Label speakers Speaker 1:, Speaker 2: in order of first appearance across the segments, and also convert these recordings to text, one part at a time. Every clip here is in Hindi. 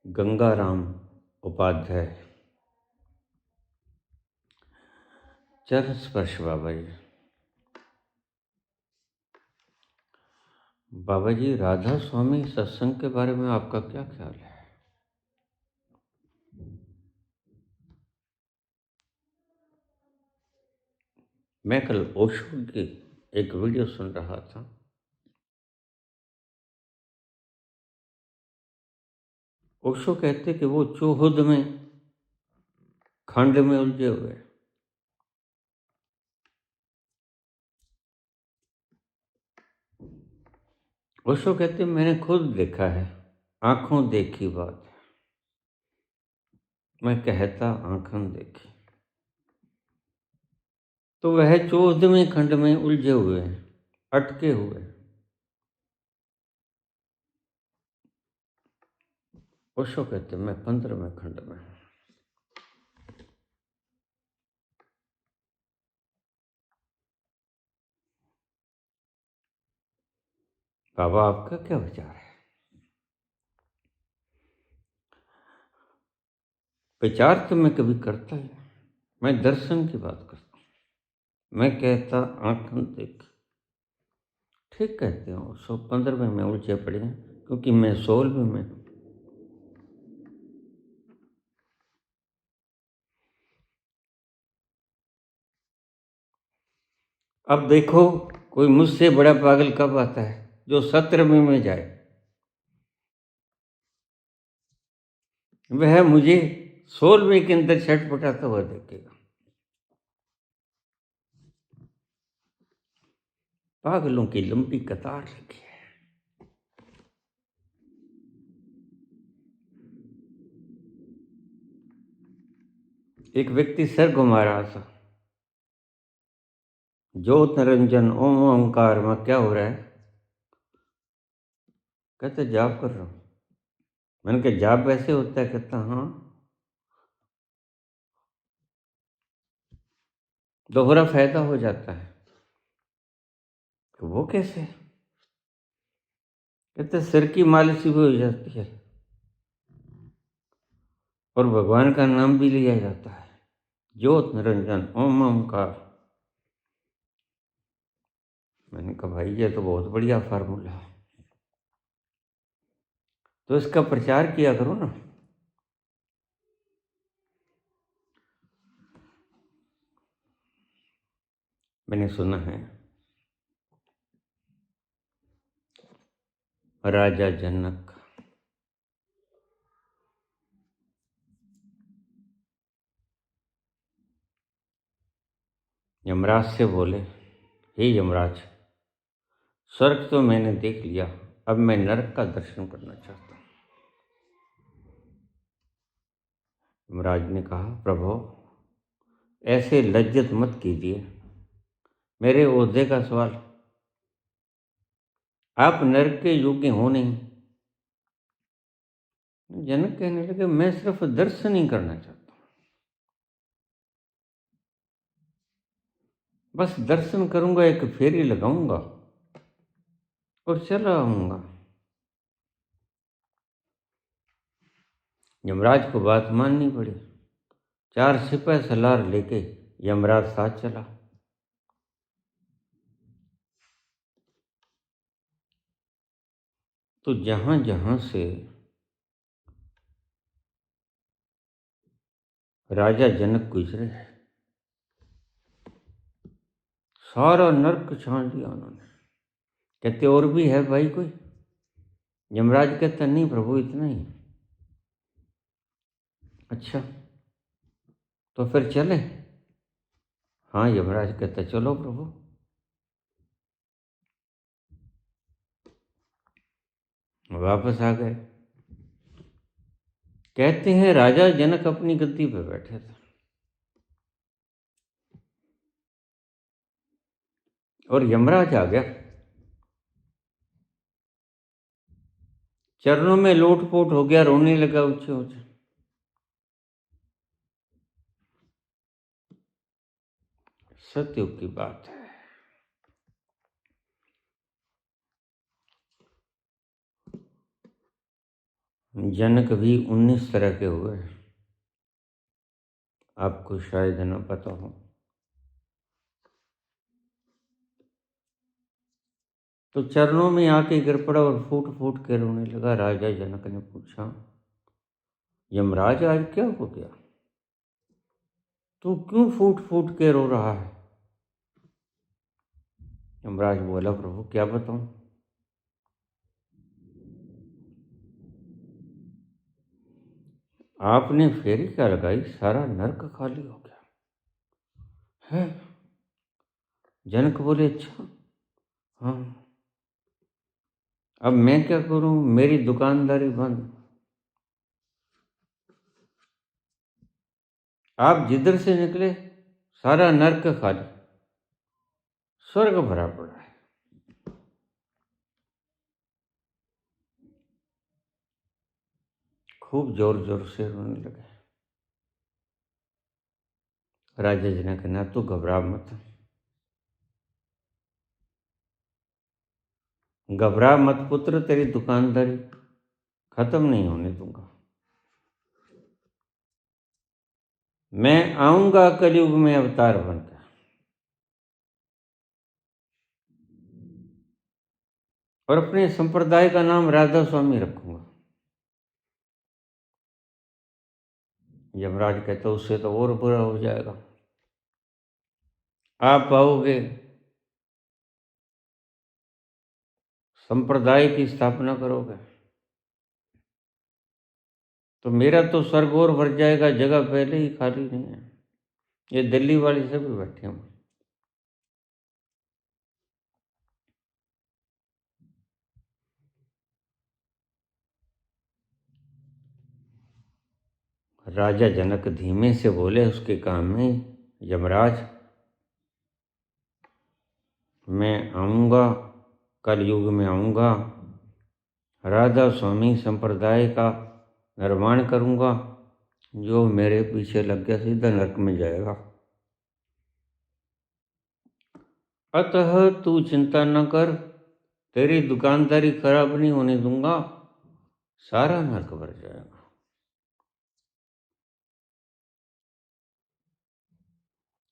Speaker 1: गंगाराम उपाध्याय। चरण स्पर्श बाबा जी। बाबा जी, राधा स्वामी सत्संग के बारे में आपका क्या ख्याल है? मैं कल ओशो की एक वीडियो सुन रहा था। ओशो कहते कि वो चौहद में खंड में उलझे हुए। ओशो कहते मैंने खुद देखा है, आंखों देखी बात है। मैं कहता आंखों देखी। तो वह 14वें खंड में उलझे हुए हैं, अटके हुए। ओशो कहते मैं 15वें खंड में। बाबा, आपका क्या विचार है? विचार तो मैं कभी करता ही नहीं। मैं दर्शन की बात करता हूँ। मैं कहता आंखों देख। ठीक कहते हो, 115 में उलझे पड़े हैं, क्योंकि मैं 16 में हूँ। अब देखो, कोई मुझसे बड़ा पागल कब आता है जो 17वें में जाए? वह मुझे 16वें के अंदर छटपटाता हुआ देखेगा। पागलों की लंबी कतार लगी है। एक व्यक्ति सर घुमा रहा था। ज्योत निरंजन ओम ओंकार में क्या हो रहा है? कहते जाप कर रहा हूँ। मैंने कहा जाप वैसे होता है? कहता हाँ। दोहरा फायदा हो जाता है। तो वो कैसे? कहते सिर की मालिश भी हो जाती है और भगवान का नाम भी लिया जाता है। ज्योत निरंजन ओम ओंकार। मैंने कहा भाई, ये तो बहुत बढ़िया फार्मूला है, तो इसका प्रचार किया करो ना। मैंने सुना है राजा जनक यमराज से बोले, हे यमराज, स्वर्ग तो मैंने देख लिया, अब मैं नरक का दर्शन करना चाहता हूँ। यमराज ने कहा, प्रभु ऐसे लज्जत मत कीजिए, मेरे ओहदे का सवाल। आप नरक के योग्य हो नहीं। जनक कहने लगे, मैं सिर्फ दर्शन ही करना चाहता हूँ, बस दर्शन करूंगा, एक फेरी लगाऊंगा और चला आऊंगा। यमराज को बात माननी पड़ी। 4 सिपह सलार लेके यमराज साथ चला। तो जहां जहां से राजा जनक गुजरे, सारा नर्क छान लिया उन्होंने। कहते और भी है भाई कोई? यमराज कहता नहीं प्रभु, इतना ही। अच्छा, तो फिर चले? हाँ, यमराज कहता चलो प्रभु। वापस आ गए। कहते हैं राजा जनक अपनी गद्दी पे बैठे थे और यमराज आ गया। चरणों में लोटपोट हो गया, रोने लगा ऊंचे ऊंचे। सत्युग की बात है। जनक भी 19 तरह के हुए, आपको शायद न पता हो। तो चरणों में आके गिर पड़ा और फूट फूट के रोने लगा। राजा जनक ने पूछा, यमराज आज क्या हो गया, तू क्यों फूट फूट के रो रहा है? यमराज बोला, प्रभु क्या बताऊं, आपने फेरी क्या लगाई, सारा नरक खाली हो गया है। जनक बोले, अच्छा हाँ, अब मैं क्या करूं, मेरी दुकानदारी बंद, आप जिधर से निकले सारा नरक खाली, स्वर्ग भरा पड़ा है। खूब जोर जोर से रोने लगे। राजा जी ने कहा, तू घबरा मत, घबरा मत पुत्र, तेरी दुकानदारी खत्म नहीं होने दूंगा। मैं आऊंगा कलयुग में अवतार बनकर, और अपने संप्रदाय का नाम राधा स्वामी रखूंगा। यमराज कहते, उससे तो और बुरा हो जाएगा, आप आओगे संप्रदाय की स्थापना करोगे तो मेरा तो स्वर्ग और भर जाएगा, जगह पहले ही खाली नहीं है, ये दिल्ली वाली सब भी बैठे हैं। राजा जनक धीमे से बोले उसके कान में, यमराज मैं आऊँगा, कलयुग में आऊँगा, राधा स्वामी संप्रदाय का निर्माण करूँगा, जो मेरे पीछे लग गया सीधा नरक में जाएगा। अतः तू चिंता न कर, तेरी दुकानदारी खराब नहीं होने दूंगा, सारा नरक भर जाएगा।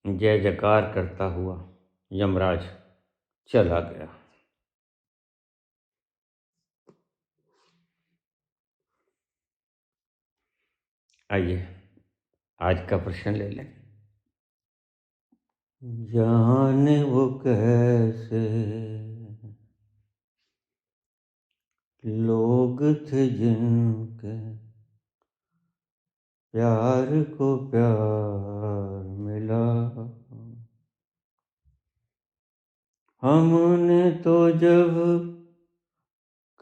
Speaker 1: जय जयकार करता हुआ यमराज चला गया। आइए आज का प्रश्न ले लें। जाने वो कैसे लोग थे जिनके प्यार को प्यार मिला, हमने तो जब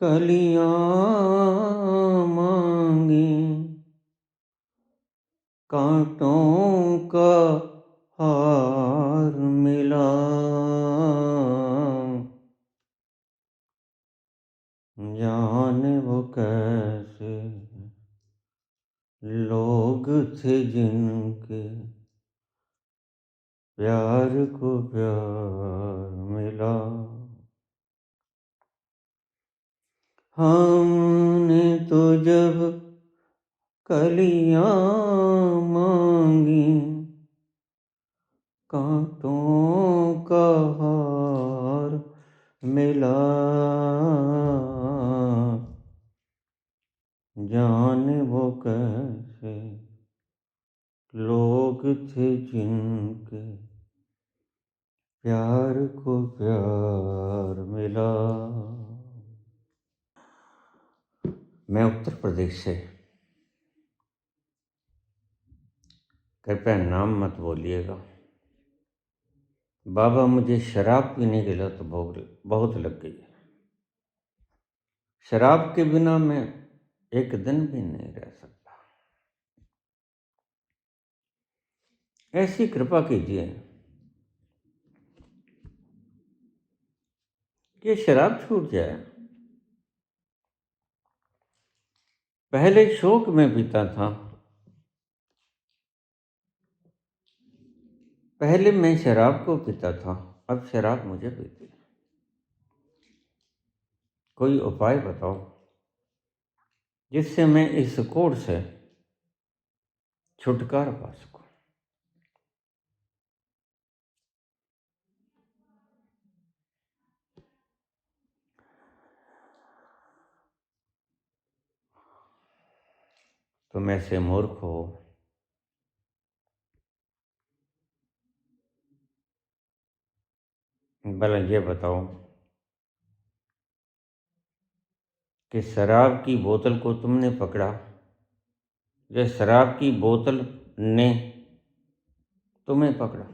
Speaker 1: कलियां मांगी, कांटों का हार मिला। जाने वो कैसे लोग थे जिनके प्यार को प्यार मिला, हमने तो जब कलियां मांगी, कांटों का हार मिला। जाने वो कैसे लोग थे जिनके प्यार को प्यार मिला। मैं उत्तर प्रदेश से, कृपया नाम मत बोलिएगा। बाबा मुझे शराब पीने की लत बहुत लग गई है, शराब के बिना मैं एक दिन भी नहीं रह सकता। ऐसी कृपा कीजिए कि शराब छूट जाए। पहले शौक में पीता था, पहले मैं शराब को पीता था, अब शराब मुझे पीती है। कोई उपाय बताओ जिससे मैं इस कोड से छुटकारा पा सकूं। तुम ऐसे मूर्ख हो, भला ये बताओ कि शराब की बोतल को तुमने पकड़ा या शराब की बोतल ने तुम्हें पकड़ा?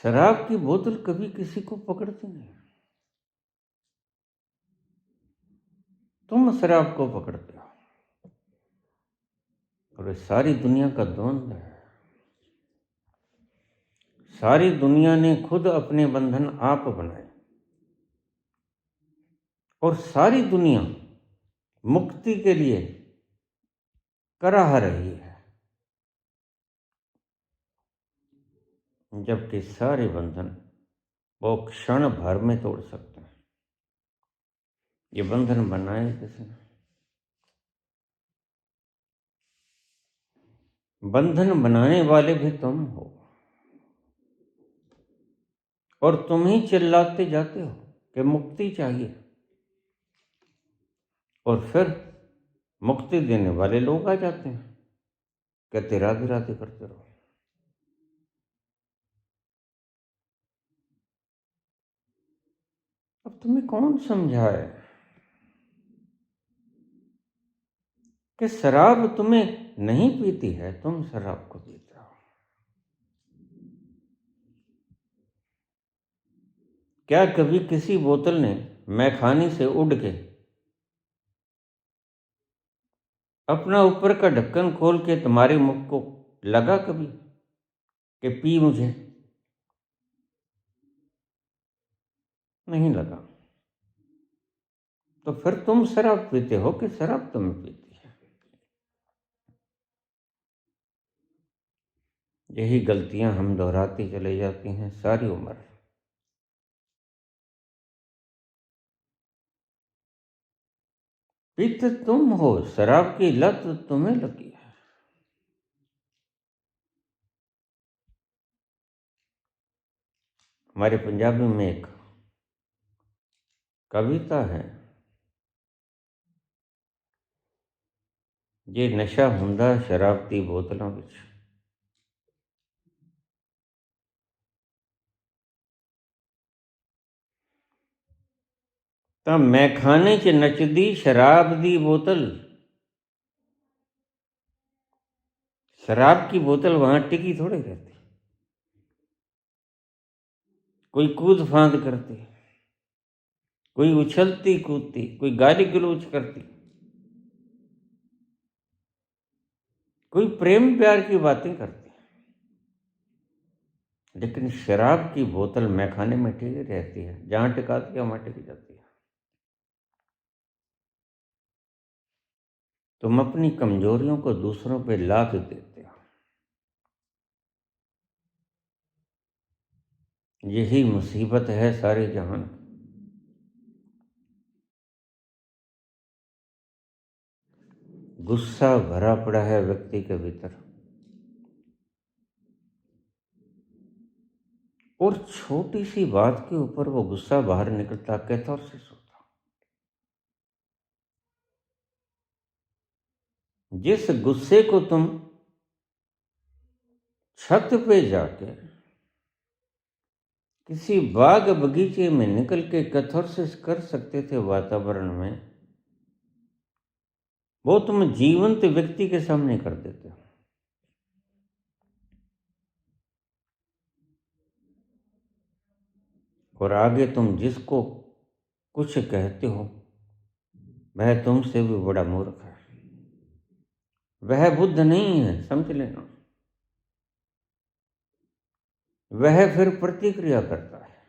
Speaker 1: शराब की बोतल कभी किसी को पकड़ती नहीं, तुम शराब को पकड़ते हो। और ये सारी दुनिया का द्वंद्व है। सारी दुनिया ने खुद अपने बंधन आप बनाए और सारी दुनिया मुक्ति के लिए कराह रही है, जबकि सारे बंधन वो क्षण भर में तोड़ सकते हैं। ये बंधन बनाए किसने? बंधन बनाने वाले भी तुम हो, और तुम ही चिल्लाते जाते हो कि मुक्ति चाहिए, और फिर मुक्ति देने वाले लोग आ जाते हैं, कहते राधे राधे करते रहो। अब तुम्हें कौन समझाए कि शराब तुम्हें नहीं पीती है, तुम शराब को पीते हो। क्या कभी किसी बोतल ने मैखाने से उड़ के अपना ऊपर का ढक्कन खोल के तुम्हारे मुख को लगा कभी कि पी मुझे? नहीं लगा। तो फिर तुम शराब पीते हो कि शराब तुम्हें पीती है? यही गलतियां हम दोहराती चले जाती हैं सारी उम्र। पीते तुम हो, शराब की लत तुम्हें लगी है। हमारे पंजाबी में एक कविता है, ये नशा हुंदा शराब दी बोतलों विच, ਤਾਂ मैखाने च नचदी शराब दी बोतल। शराब की बोतल वहां टिकी थोड़ी रहती, कोई कूद फांद करती, कोई उछलती कूदती, कोई गाली गलौज करती, कोई प्रेम प्यार की बातें करती, लेकिन शराब की बोतल मैखाने में टिकी रहती है, जहां टिकाती है वहां टिक जाती है। तुम अपनी कमजोरियों को दूसरों पे लाद देते हो। यही मुसीबत है सारे जहान की। गुस्सा भरा पड़ा है व्यक्ति के भीतर, और छोटी सी बात के ऊपर वो गुस्सा बाहर निकलता, कैथारसिस होता। जिस गुस्से को तुम छत पे जाके किसी बाग बगीचे में निकल के कैथारसिस कर सकते थे वातावरण में, वो तुम जीवंत व्यक्ति के सामने कर देते हो। और आगे तुम जिसको कुछ कहते हो वह तुमसे भी बड़ा मूर्ख है, वह बुद्ध नहीं है, समझ लेना। वह फिर प्रतिक्रिया करता है,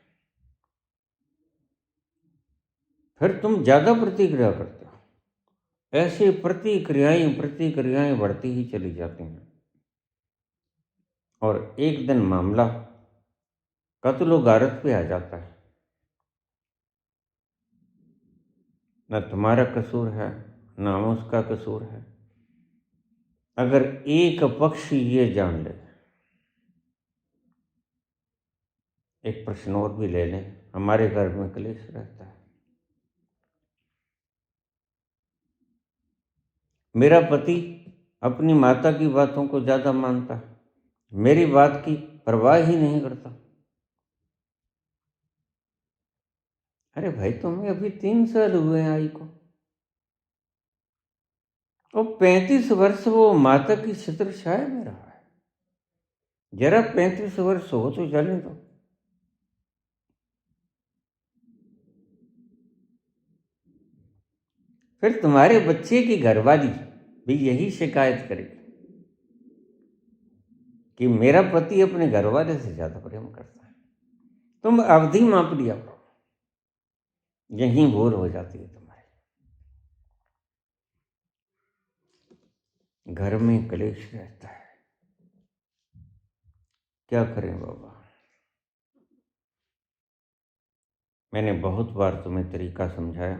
Speaker 1: फिर तुम ज्यादा प्रतिक्रिया करते हो। ऐसे प्रतिक्रियाएं प्रतिक्रियाएं बढ़ती ही चली जाती हैं, और एक दिन मामला कत्लो गारत पे आ जाता है। न तुम्हारा कसूर है, न उसका कसूर है। अगर एक पक्ष ये जान ले, एक प्रश्न और भी ले लें, हमारे घर में क्लेश रहता है, मेरा पति अपनी माता की बातों को ज्यादा मानता है, मेरी बात की परवाह ही नहीं करता। अरे भाई, तुम्हें अभी 3 साल हुए हैं आई को, और 35 वर्ष वो माता की छत्रछाया में रहा है। जरा 35 वर्ष हो तो चले दो। फिर तुम्हारे बच्चे की घरवाली भी यही शिकायत करेगी कि मेरा पति अपने घरवाले से ज्यादा प्रेम करता है। तुम अवधि माप लिया करो, यहीं भूल हो जाती है तुम्हारी। घर में क्लेश रहता है, क्या करें बाबा। मैंने बहुत बार तुम्हें तरीका समझाया,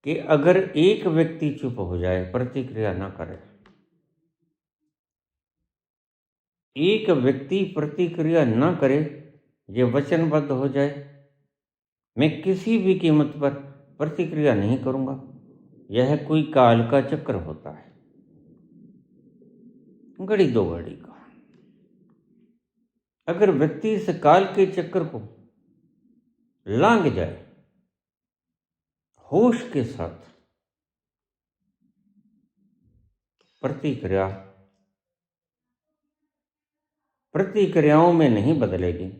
Speaker 1: कि अगर एक व्यक्ति चुप हो जाए, प्रतिक्रिया ना करे, एक व्यक्ति प्रतिक्रिया न करे, ये वचनबद्ध हो जाए, मैं किसी भी कीमत पर प्रतिक्रिया नहीं करूंगा, यह कोई काल का चक्र होता है, घड़ी दो घड़ी का। अगर व्यक्ति इस काल के चक्र को लांघ जाए, होश के साथ प्रतिक्रियाओं में नहीं बदलेगी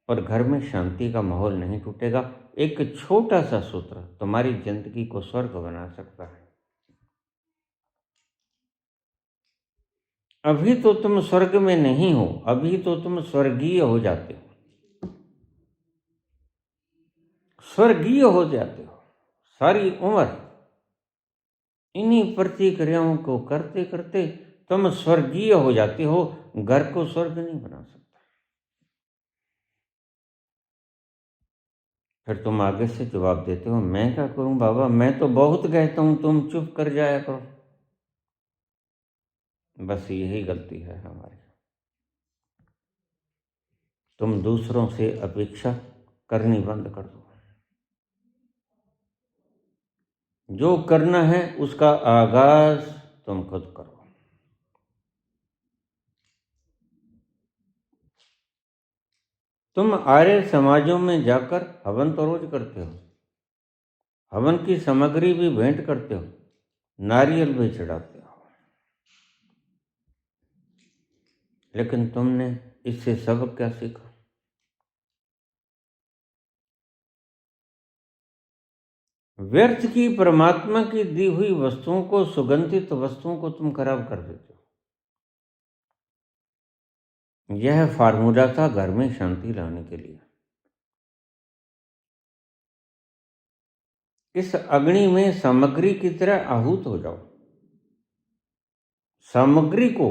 Speaker 1: और घर में शांति का माहौल नहीं टूटेगा, एक छोटा सा सूत्र तुम्हारी जिंदगी को स्वर्ग बना सकता है। अभी तो तुम स्वर्ग में नहीं हो, अभी तो तुम स्वर्गीय हो जाते हो, स्वर्गीय हो जाते हो। सारी उम्र इन्हीं प्रतिक्रियाओं को करते करते तुम स्वर्गीय हो जाते हो, घर को स्वर्ग नहीं बना सकता। फिर तुम आगे से जवाब देते हो, मैं क्या करूं बाबा, मैं तो बहुत कहता हूं, तुम चुप कर जाया करो। बस यही गलती है हमारी। तुम दूसरों से अपेक्षा करनी बंद कर दो। जो करना है उसका आगाज तुम खुद करो। तुम आर्य समाजों में जाकर हवन तो रोज करते हो, हवन की सामग्री भी भेंट करते हो, नारियल भी चढ़ाते हो, लेकिन तुमने इससे सबक क्या सीखा? व्यर्थ की परमात्मा की दी हुई वस्तुओं को, सुगंधित वस्तुओं को तुम खराब कर देते हो। यह फार्मूला था घर में शांति लाने के लिए। इस अग्नि में सामग्री की तरह आहूत हो जाओ, सामग्री को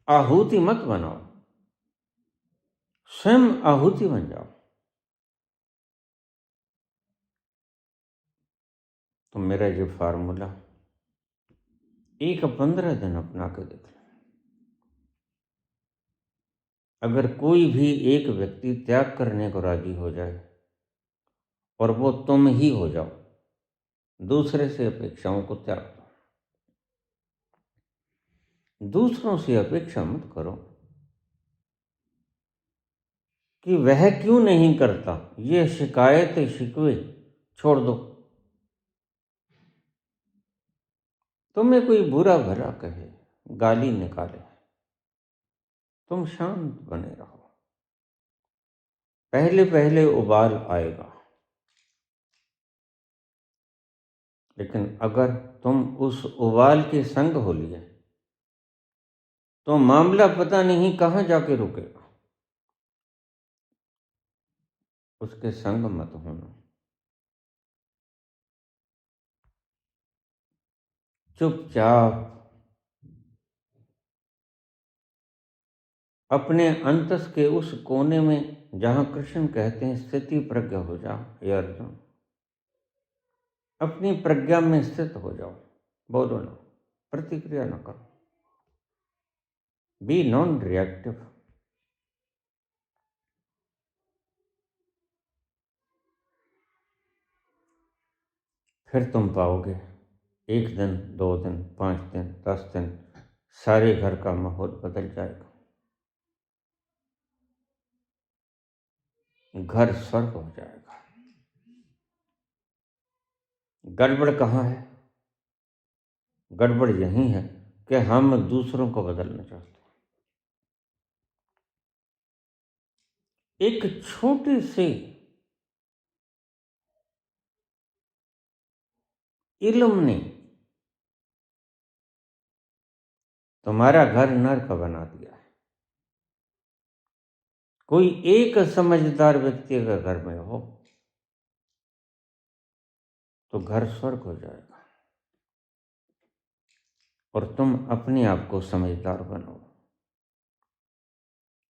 Speaker 1: आहुति मत बनाओ, स्वयं आहुति बन जाओ। तो मेरा ये फार्मूला 15 दिन अपना के देख लो। अगर कोई भी एक व्यक्ति त्याग करने को राजी हो जाए और वो तुम ही हो जाओ, दूसरे से अपेक्षाओं को त्याग दो। दूसरों से अपेक्षा मत करो कि वह क्यों नहीं करता, ये शिकायत शिकवे छोड़ दो। तुम्हें कोई बुरा भला कहे, गाली निकाले, तुम शांत बने रहो। पहले पहले उबाल आएगा, लेकिन अगर तुम उस उबाल के संग हो लिए तो मामला पता नहीं कहां जाके रुकेगा। उसके संग मत होना, चुपचाप अपने अंतस के उस कोने में जहां कृष्ण कहते हैं स्थिति प्रज्ञ हो जाओ। ये अर्जुन, अपनी प्रज्ञा में स्थित हो जाओ, बोलो ना, प्रतिक्रिया न करो, बी नॉन रिएक्टिव। फिर तुम पाओगे 1 दिन, 2 दिन, 5 दिन, 10 दिन, सारे घर का माहौल बदल जाएगा। घर स्वर्ग हो जाएगा। गड़बड़ कहाँ है? गड़बड़ यही है कि हम दूसरों को बदलना चाहते हैं। एक छोटे से इल्म ने तुम्हारा घर नर्क बना दिया है। कोई एक समझदार व्यक्ति अगर घर में हो तो घर स्वर्ग हो जाएगा। और तुम अपने आप को समझदार बनो,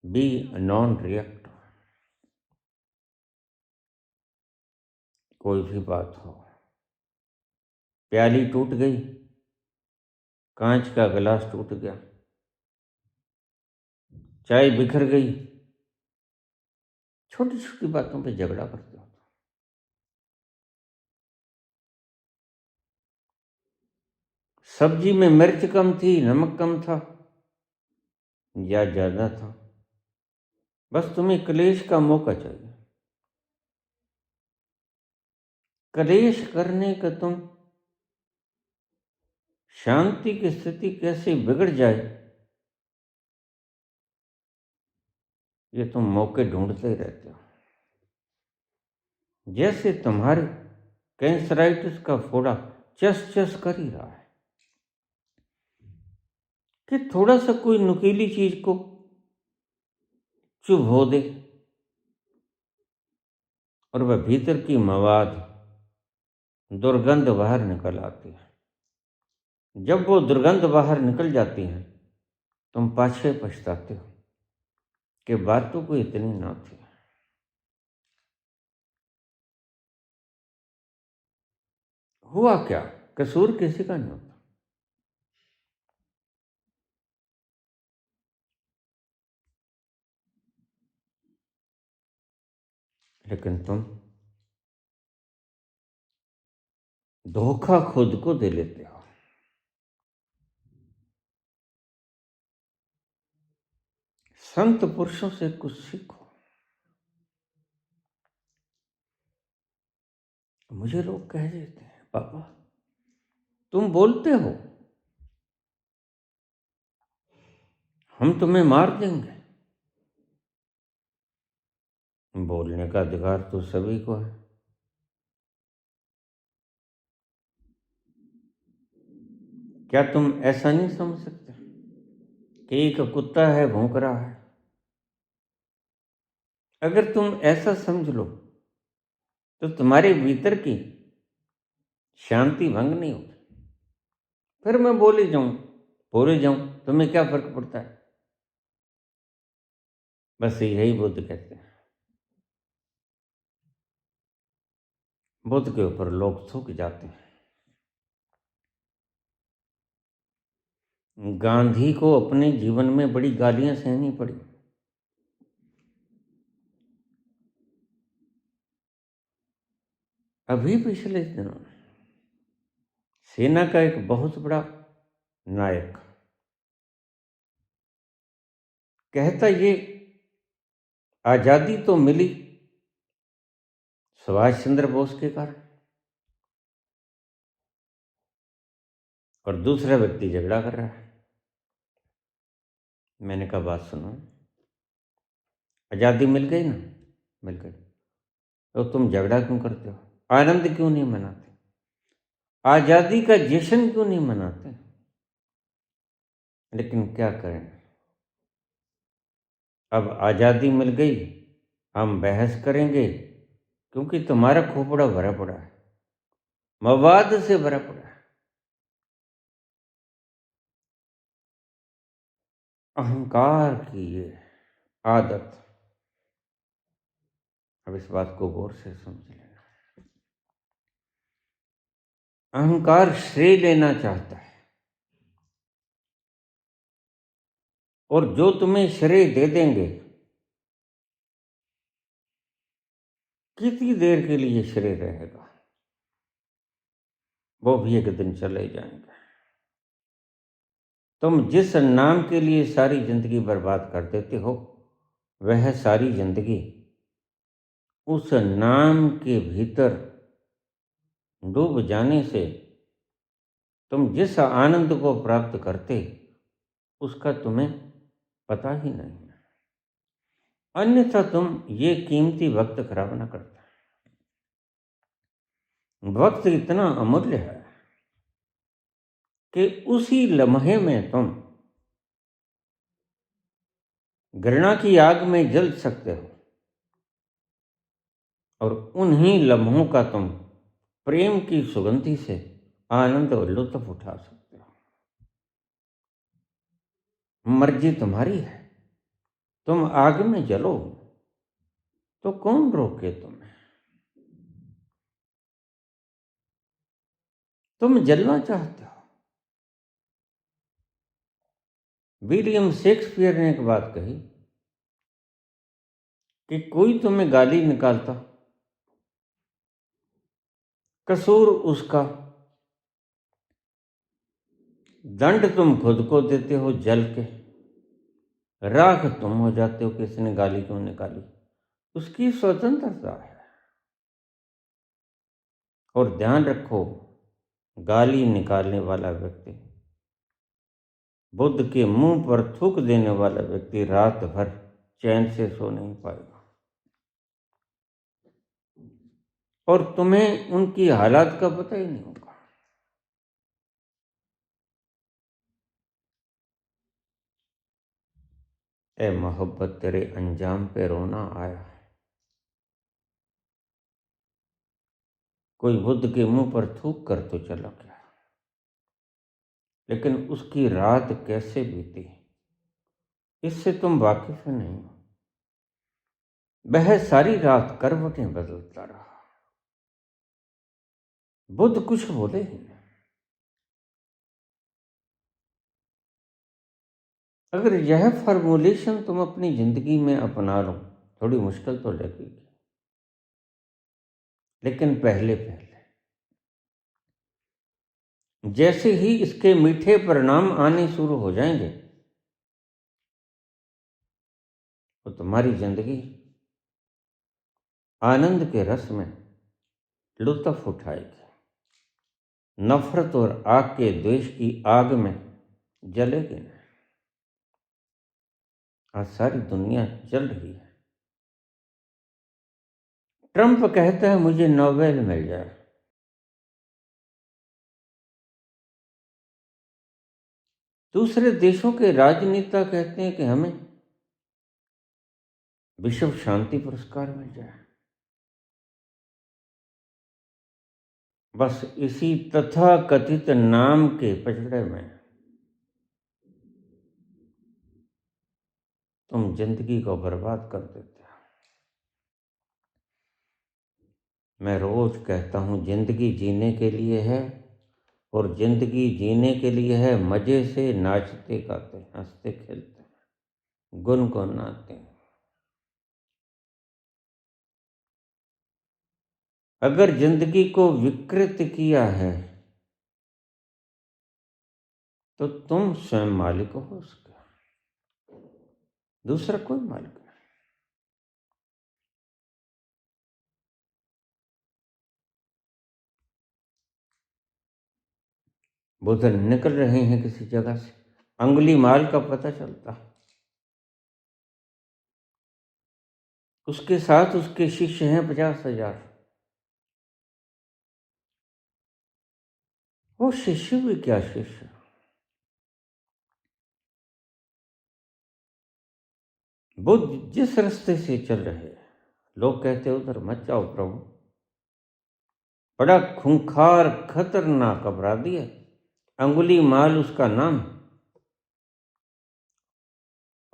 Speaker 1: बी नॉन रिएक्ट। कोई भी बात हो, प्याली टूट गई, कांच का गिलास टूट गया, चाय बिखर गई, छोटी छोटी बातों पे झगड़ा करते हो। सब्जी में मिर्च कम थी, नमक कम था या ज्यादा था, बस तुम्हें क्लेश का मौका चाहिए। क्लेश करने का तुम शांति की स्थिति कैसे बिगड़ जाए, ये तुम मौके ढूंढते रहते हो। जैसे तुम्हारे कैंसराइटिस का फोड़ा चस चस कर ही रहा है कि थोड़ा सा कोई नुकीली चीज को चुभ हो दे और वह भीतर की मवाद दुर्गंध बाहर निकल आती है। जब वो दुर्गंध बाहर निकल जाती है तुम पाछे पछताते हो कि बातों को इतनी ना थी। हुआ क्या, कसूर किसी का नहीं होता, लेकिन तुम धोखा खुद को दे लेते हो। संत पुरुषों से कुछ सीखो। मुझे लोग कह देते हैं, पापा तुम बोलते हो, हम तुम्हें मार देंगे। बोलने का अधिकार तो सभी को है। क्या तुम ऐसा नहीं समझ सकते कि एक कुत्ता है भौंक रहा है? अगर तुम ऐसा समझ लो तो तुम्हारे भीतर की शांति भंग नहीं होगी। फिर मैं बोले जाऊं, तुम्हें क्या फर्क पड़ता है? बस यही बुद्ध कहते हैं। बुद्ध के ऊपर लोग थूक जाते हैं। गांधी को अपने जीवन में बड़ी गालियां सहनी पड़ी। अभी पिछले दिनों सेना का एक बहुत बड़ा नायक कहता, ये आजादी तो मिली सुभाष चंद्र बोस के कारण। और दूसरा व्यक्ति झगड़ा कर रहा है। मैंने कहा बात सुनो, आजादी मिल गई ना, मिल गई, तो तुम झगड़ा क्यों करते हो? आनंद क्यों नहीं मनाते? आजादी का जश्न क्यों नहीं मनाते? लेकिन क्या करें, अब आजादी मिल गई, हम बहस करेंगे क्योंकि तुम्हारा खोपड़ा भरा पड़ा है, मवाद से भरा पड़ा है। अहंकार की ये आदत। अब इस बात को गौर से समझ लेना। अहंकार श्रेय लेना चाहता है, और जो तुम्हें श्रेय दे देंगे कितनी देर के लिए श्रेय रहेगा, वो भी एक दिन चले जाएंगे। तुम जिस नाम के लिए सारी जिंदगी बर्बाद कर देते हो, वह सारी जिंदगी उस नाम के भीतर डूब जाने से तुम जिस आनंद को प्राप्त करते उसका तुम्हें पता ही नहीं है। अन्यथा तुम ये कीमती वक्त खराब ना करते। वक्त इतना अमूल्य है कि उसी लम्हे में तुम घृणा की आग में जल सकते हो, और उन्हीं लम्हों का तुम प्रेम की सुगंधी से आनंद और लुत्फ उठा सकते हो। मर्जी तुम्हारी है। तुम आग में जलो तो कौन रोके तुम्हें? तुम जलना चाहते हो। विलियम शेक्सपियर ने एक बात कही कि कोई तुम्हें गाली निकालता, कसूर उसका, दंड तुम खुद को देते हो जल के, राख तुम हो जाते हो किसने गाली क्यों निकाली। उसकी स्वतंत्रता है। और ध्यान रखो, गाली निकालने वाला व्यक्ति, बुद्ध के मुंह पर थूक देने वाला व्यक्ति रात भर चैन से सो नहीं पाएगा, और तुम्हें उनकी हालात का पता ही नहीं होगा। ए मोहब्बत तेरे अंजाम पे रोना आया। कोई बुद्ध के मुंह पर थूक कर तो चला गया, लेकिन उसकी रात कैसे बीती इससे तुम वाकिफ नहीं हो। वह सारी रात करवटें बदलता रहा। बुद्ध कुछ बोले ही नहीं। अगर यह फॉर्मुलेशन तुम अपनी जिंदगी में अपना लो, थोड़ी मुश्किल तो लगेगी, लेकिन पहले जैसे ही इसके मीठे परिणाम आने शुरू हो जाएंगे तो तुम्हारी जिंदगी आनंद के रस में लुत्फ उठाएगी। नफरत और आग के द्वेष की आग में जलेगी नहीं। आज सारी दुनिया चल रही है। ट्रंप कहता है मुझे नोबेल मिल जाए। दूसरे देशों के राजनेता कहते हैं कि हमें विश्व शांति पुरस्कार मिल जाए। बस इसी तथाकथित नाम के पचड़े में तुम जिंदगी को बर्बाद कर देते हो। मैं रोज कहता हूं जिंदगी जीने के लिए है, और जिंदगी जीने के लिए है मजे से नाचते गाते हंसते खेलते गुनगुनाते। अगर जिंदगी को विकृत किया है तो तुम स्वयं मालिक हो उसका, दूसरा कोई मालिक नहीं। बुद्ध निकल रहे हैं किसी जगह से, अंगुली माल का पता चलता। उसके साथ उसके शिष्य हैं 50,000। वो शिष्य भी क्या शिष्य, बुद्ध जिस रास्ते से चल रहे हैं लोग कहते उधर मत जाओ प्रभु, बड़ा खूंखार खतरनाक अपराधी है, अंगुली माल उसका नाम,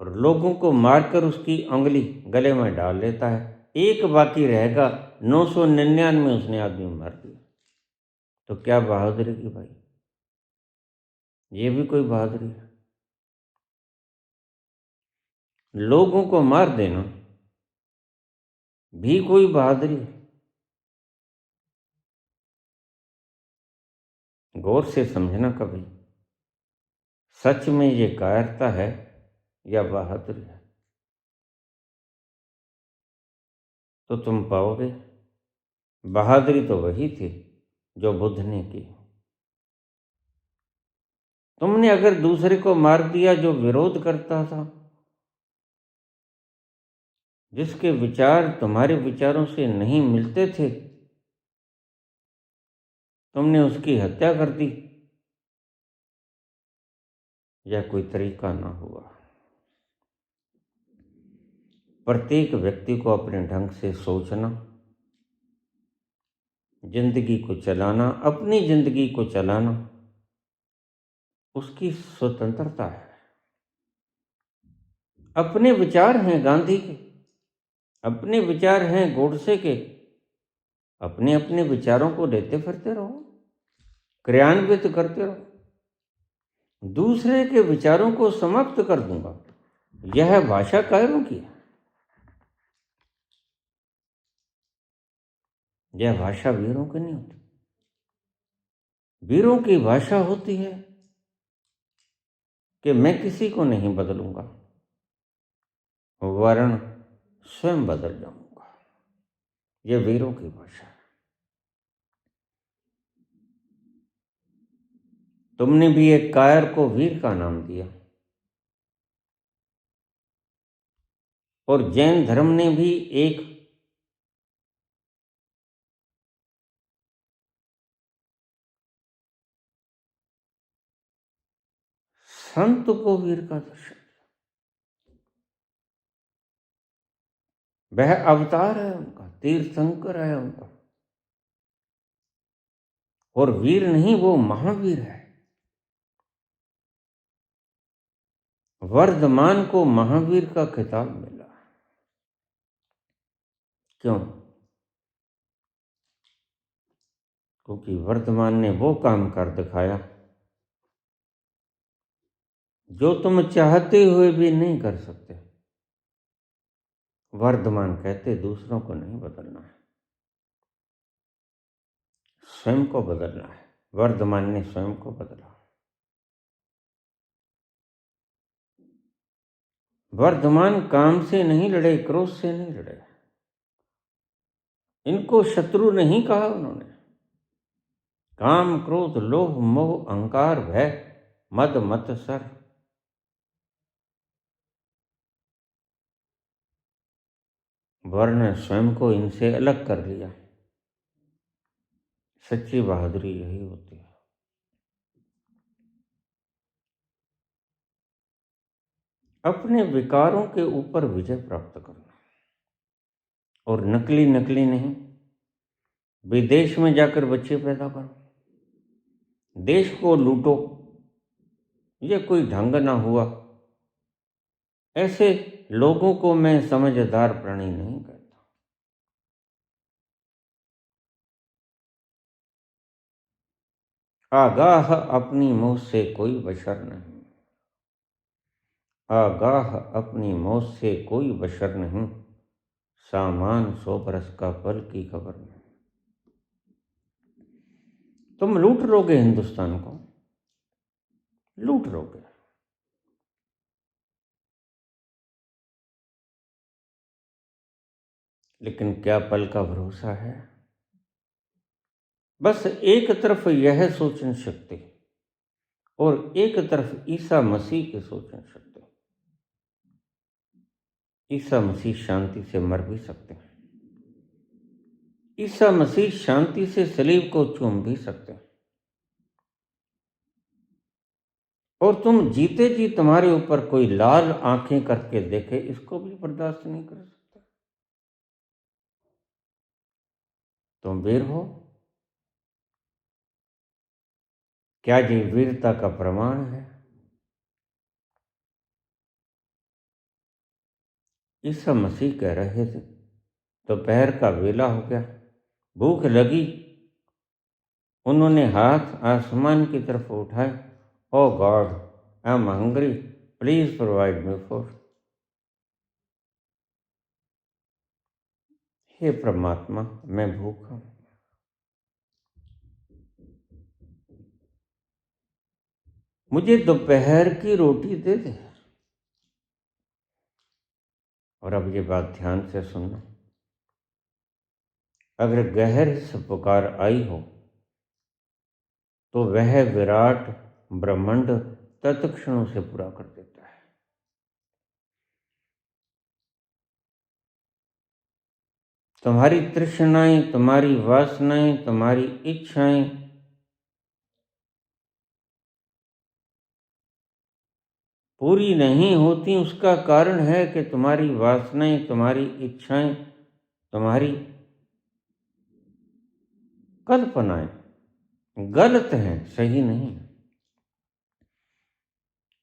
Speaker 1: और लोगों को मारकर उसकी उंगली गले में डाल लेता है। एक बाकी रहेगा, 999 उसने आदमी मार दिया। तो क्या बहादुरी की भाई, ये भी कोई बहादुरी है? लोगों को मार देना भी कोई बहादुरी है? गौर से समझना कभी, सच में ये कायरता है या बहादुरी है? तो तुम पाओगे बहादुरी तो वही थी जो बुद्ध ने की। तुमने अगर दूसरे को मार दिया जो विरोध करता था, जिसके विचार तुम्हारे विचारों से नहीं मिलते थे, तुमने उसकी हत्या कर दी, यह कोई तरीका ना हुआ। प्रत्येक व्यक्ति को अपने ढंग से सोचना, जिंदगी को चलाना, अपनी जिंदगी को चलाना उसकी स्वतंत्रता है। अपने विचार हैं गांधी के, अपने विचार हैं गोडसे के, अपने अपने विचारों को लेते फिरते रहो, क्रियान्वित करते रहो। दूसरे के विचारों को समाप्त कर दूंगा, यह भाषा कायरों की है। यह भाषा वीरों की नहीं होती। वीरों की भाषा होती है कि मैं किसी को नहीं बदलूंगा, वरन स्वयं बदल जाऊंगा। यह वीरों की भाषा है। तुमने भी एक कायर को वीर का नाम दिया, और जैन धर्म ने भी एक संत को वीर का दर्शन दिया। वह अवतार है उनका, तीर्थंकर है उनका, और वीर नहीं, वो महावीर है। वर्धमान को महावीर का खिताब मिला। क्यों? क्योंकि वर्धमान ने वो काम कर दिखाया जो तुम चाहते हुए भी नहीं कर सकते। वर्धमान कहते दूसरों को नहीं बदलना है, स्वयं को बदलना है। वर्धमान ने स्वयं को बदला। वर्धमान काम से नहीं लड़े, क्रोध से नहीं लड़े। इनको शत्रु नहीं कहा उन्होंने। काम, क्रोध, लोभ, मोह, अहंकार, भय, मद, मत्सर, वर्ण स्वयं को इनसे अलग कर लिया। सच्ची बहादुरी यही होती है। अपने विकारों के ऊपर विजय प्राप्त करना, और नकली नकली नहीं। विदेश में जाकर बच्चे पैदा करो, देश को लूटो, ये कोई ढंग ना हुआ। ऐसे लोगों को मैं समझदार प्राणी नहीं कहता। आगाह अपनी मौत से कोई बशर नहीं, आगाह अपनी मौत से कोई बशर नहीं, सामान 100 बरस का पल की खबर नहीं। तुम लूट लोगे हिंदुस्तान को, लूट लोगे, लेकिन क्या पल का भरोसा है? बस एक तरफ यह सोचने शक्ति, और एक तरफ ईसा मसीह की सोचने शक्ति। ईसा मसीह शांति से मर भी सकते हैं, ईसा मसीह शांति से सलीब को चूम भी सकते हैं, और तुम जीते जी तुम्हारे ऊपर कोई लाल आंखें करके देखे, इसको भी बर्दाश्त नहीं कर सकते। तुम वीर हो? क्या ये वीरता का प्रमाण है? ईसा मसीह कह रहे थे, दोपहर का वेला हो गया, भूख लगी। उन्होंने हाथ आसमान की तरफ उठाए, oh God, I am hungry, please provide me food. हे परमात्मा, मैं भूखा हूं, मुझे दोपहर की रोटी दे दे। और अब ये बात ध्यान से सुनना, अगर गहर से पुकार आई हो तो वह विराट ब्रह्मांड तत्क्षणों से पूरा कर देता है। तुम्हारी तृष्णाएं, तुम्हारी वासनाएं, तुम्हारी इच्छाएं पूरी नहीं होती, उसका कारण है कि तुम्हारी वासनाएं, तुम्हारी इच्छाएं, तुम्हारी कल्पनाएं गलत हैं, सही नहीं।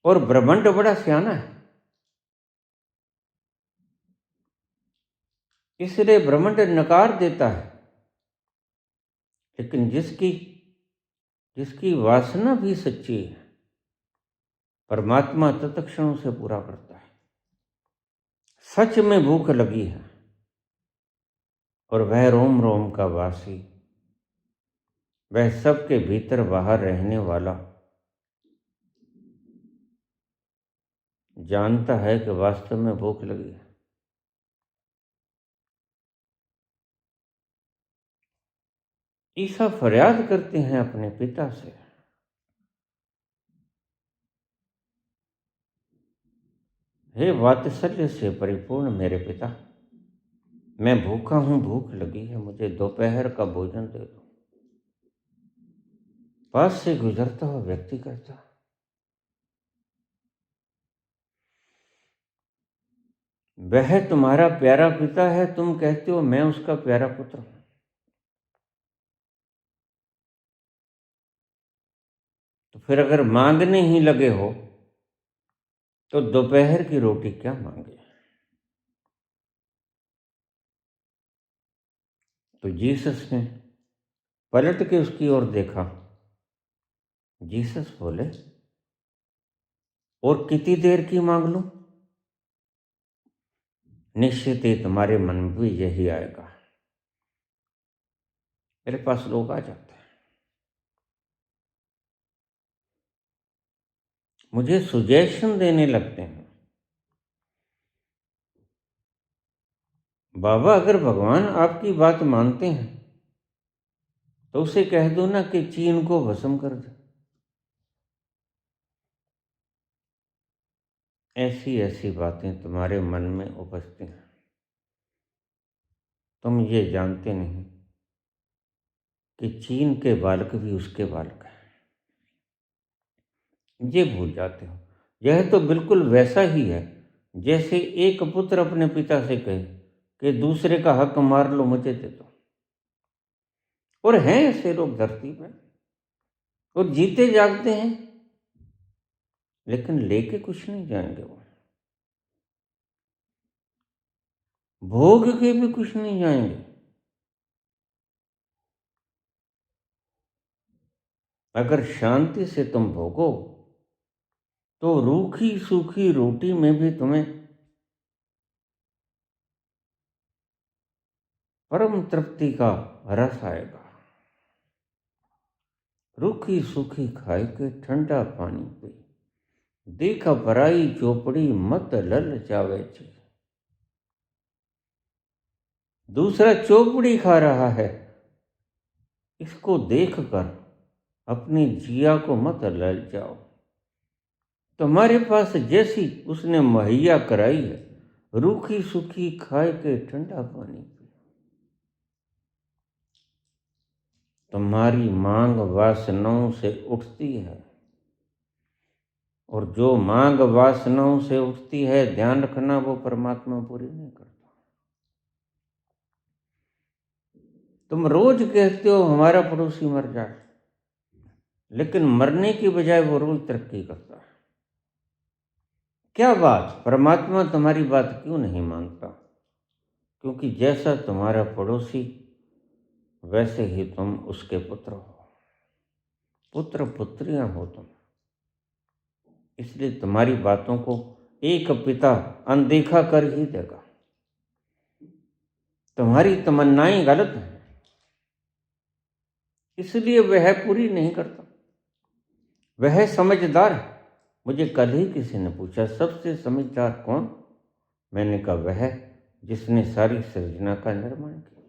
Speaker 1: और ब्रह्मांड बड़ा सियाना है, इसलिए ब्रह्मांड नकार देता है। लेकिन जिसकी वासना भी सच्ची है, परमात्मा तत्क्षणों से पूरा करता है। सच में भूख लगी है और वह रोम रोम का वासी, वह सबके भीतर बाहर रहने वाला जानता है कि वास्तव में भूख लगी है। ईसा फरियाद करते हैं अपने पिता से, हे वात्सल्य से परिपूर्ण मेरे पिता, मैं भूखा हूं, भूख लगी है, मुझे दोपहर का भोजन दे दो। पास से गुजरता हुआ व्यक्ति कहता, वह तुम्हारा प्यारा पिता है, तुम कहते हो मैं उसका प्यारा पुत्र हूं। तो फिर अगर मांगने ही लगे हो तो दोपहर की रोटी क्या मांगे। तो जीसस ने पलट के उसकी ओर देखा। जीसस बोले, और कितनी देर की मांग लूं? निश्चित ही तुम्हारे मन में भी यही आएगा। मेरे पास लोग आ जाते हैं, मुझे सुजेशन देने लगते हैं, बाबा अगर भगवान आपकी बात मानते हैं तो उसे कह दो ना कि चीन को भस्म कर दे। ऐसी ऐसी बातें तुम्हारे मन में उपजती हैं, तुम ये जानते नहीं कि चीन के बालक भी उसके बालक हैं, ये भूल जाते हो। यह तो बिल्कुल वैसा ही है जैसे एक पुत्र अपने पिता से कहे कि दूसरे का हक मार लो, मुझे दे दो। और हैं ऐसे लोग धरती पर, और जीते जागते हैं, लेकिन लेके कुछ नहीं जाएंगे। वो भोग के भी कुछ नहीं जाएंगे। अगर शांति से तुम भोगो तो रूखी सूखी रोटी में भी तुम्हें परम तृप्ति का रस आएगा। रूखी सूखी खाए के ठंडा पानी पी, देखा पराई चौपड़ी मत लल जावे छी। दूसरा चौपड़ी खा रहा है, इसको देखकर अपनी जिया को मत लल जाओ। तुम्हारे पास जैसी उसने मुहैया कराई है, रूखी सूखी खाए के ठंडा पानी पी। तुम्हारी मांग वासनाओं से उठती है, और जो मांग वासनाओं से उठती है, ध्यान रखना, वो परमात्मा पूरी नहीं करता। तुम रोज कहते हो हमारा पड़ोसी मर जाए, लेकिन मरने की बजाय वो रोज तरक्की करता है। क्या बात, परमात्मा तुम्हारी बात क्यों नहीं मानता? क्योंकि जैसा तुम्हारा पड़ोसी वैसे ही तुम उसके पुत्र हो, पुत्र पुत्रियां हो तुम। इसलिए तुम्हारी बातों को एक पिता अनदेखा कर ही देगा। तुम्हारी तमन्नाएं गलत हैं, इसलिए वह पूरी नहीं करता। वह समझदार है। मुझे कल ही किसी ने पूछा, सबसे समझदार कौन? मैंने कहा, वह जिसने सारी सृजना का निर्माण किया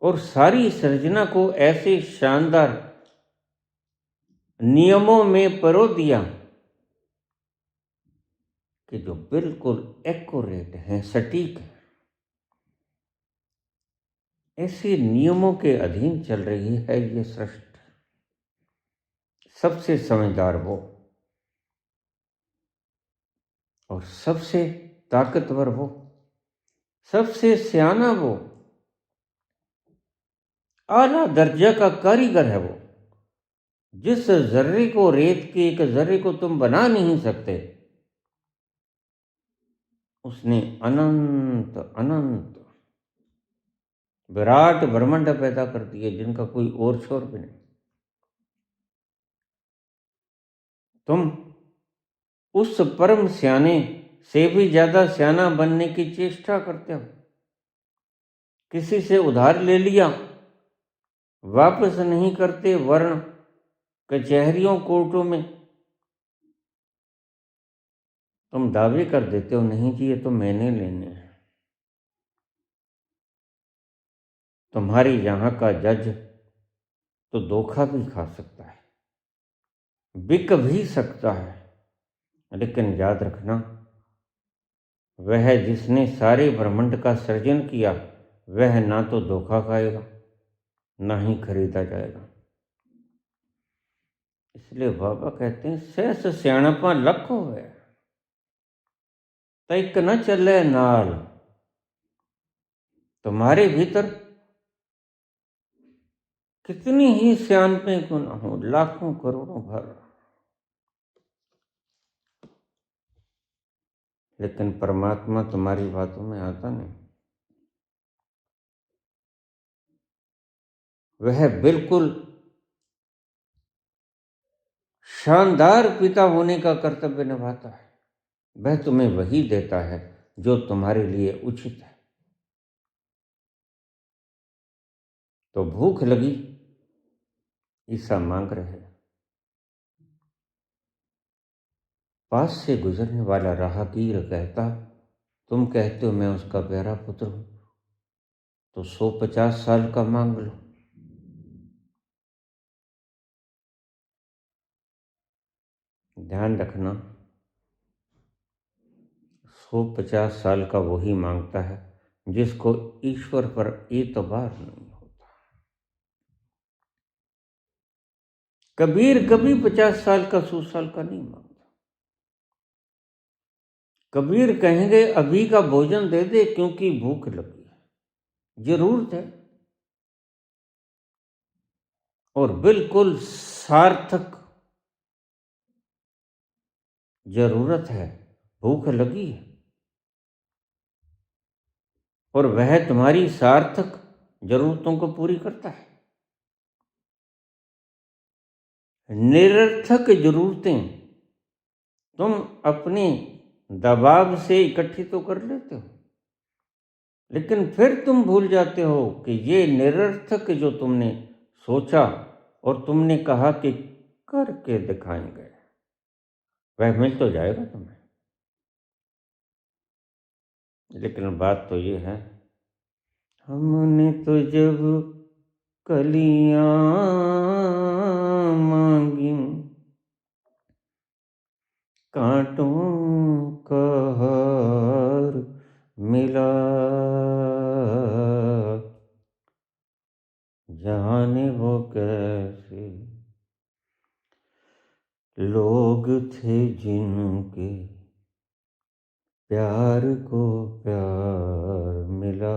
Speaker 1: और सारी सृजना को ऐसे शानदार नियमों में परो दिया कि जो बिल्कुल एक्यूरेट हैं, सटीक हैं। ऐसे नियमों के अधीन चल रही है ये सृष्टि। सबसे समझदार वो और सबसे ताकतवर वो, सबसे सियाना वो, आला दर्जा का कारीगर है वो। जिस जर्रे को, रेत के एक जर्रे को तुम बना नहीं सकते, उसने अनंत अनंत विराट ब्रह्मांड पैदा कर दिए जिनका कोई और छोर भी नहीं। तुम उस परम सियाने से भी ज्यादा सियाना बनने की चेष्टा करते हो। किसी से उधार ले लिया, वापस नहीं करते, वर्ण कचहरियों कोर्टों में तुम दावे कर देते हो, नहीं जी ये तो मैंने लेने हैं। तुम्हारी यहां का जज तो धोखा भी खा सकता है, बिक भी सकता है, लेकिन याद रखना, वह जिसने सारे ब्रह्मांड का सृजन किया वह ना तो धोखा खाएगा ना ही खरीदा जाएगा। इसलिए बाबा कहते हैं, सहस सियाणपा लख होवे तैक न चले नाल। तुम्हारे भीतर कितनी ही सियाणपे क्यों ना हो, लाखों करोड़ों भर, लेकिन परमात्मा तुम्हारी बातों में आता नहीं। वह बिल्कुल शानदार पिता होने का कर्तव्य निभाता है। वह तुम्हें वही देता है जो तुम्हारे लिए उचित है। तो भूख लगी, ईसा मांग रहे, पास से गुजरने वाला राहगीर कहता, तुम कहते हो मैं उसका प्यारा पुत्र हूं, तो 150 साल का मांग लो। ध्यान रखना, 150 साल का वही मांगता है जिसको ईश्वर पर एतबार नहीं होता। कबीर कभी 50 साल का 100 साल का नहीं मांगता। कबीर कहेंगे अभी का भोजन दे दे क्योंकि भूख लगी है, जरूरत है, और बिल्कुल सार्थक जरूरत है, भूख लगी है, और वह तुम्हारी सार्थक जरूरतों को पूरी करता है। निरर्थक जरूरतें तुम अपने दबाव से इकट्ठी तो कर लेते हो, लेकिन फिर तुम भूल जाते हो कि ये निरर्थक जो तुमने सोचा और तुमने कहा कि करके दिखाएंगे, वह मिल तो जाएगा तुम्हें। लेकिन बात तो ये है, हमने तो जब कलियां मांगी, कांटों का हार मिला, जाने वो कैसे लोग थे जिनके प्यार को प्यार मिला।